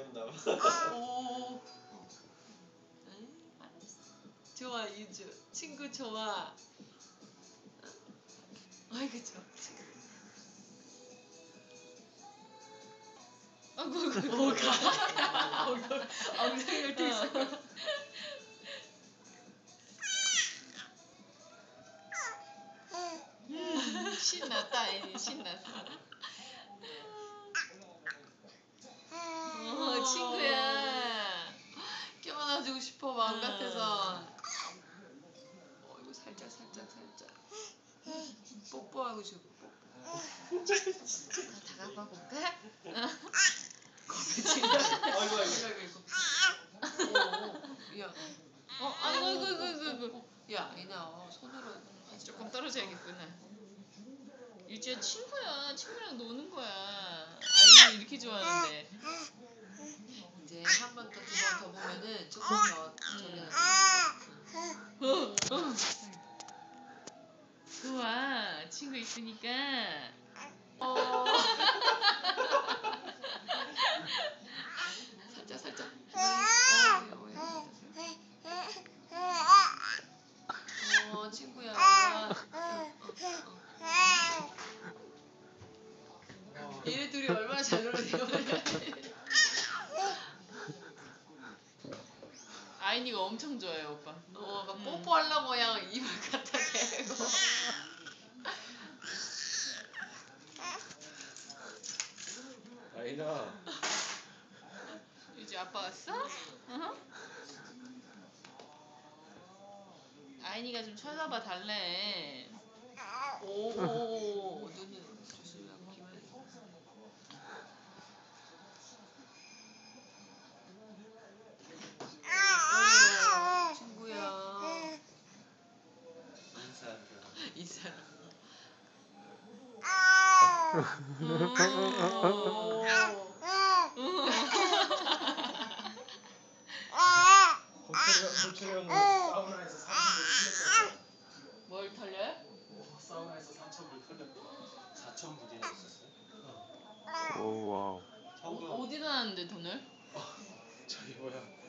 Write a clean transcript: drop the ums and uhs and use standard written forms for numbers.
귀엽나 봐. 오. 알았어. 좋아 유주. 친구 좋아. 아이고 좋아. 아이고 뭐가? 엉덩이를 또 있어. 신났다 애니 신났어. 친구야. 껴안아주고 싶어 마음 같아서. 이거 살짝. 뽀뽀하고 싶어. 다가가 볼까? 겁이 지나. 아이고. 야. 아이고. 야, 이나 손으로 조금 떨어져야겠구나. 유지야 친구야. 친구랑 노는 거야. 아이는 이렇게 좋아하는데. 이제 한 번 더, 두 번 더 보면은 조금 더 저기 좋아. 친구 있으니까. 살짝. 친구야. 얘네 둘이 얼마나 잘 놀아요. 아이니가 엄청 좋아해요, 오빠. 막 뽀뽀하려고 그냥 입을 갖다 대고. 아이나. 유지 아빠 왔어? 아이니가 좀 쳐다봐 달래. 오, 눈을 조심하고 기만. 친구야. 인사. 호철이 형은 사우나에서 3,000불 털렸었어. 뭘 털려요? 사우나에서 3,000불 털렸고 4,000불이나 있었어요. 오 와우. 어디다 놨는데 돈을? 저기 뭐야.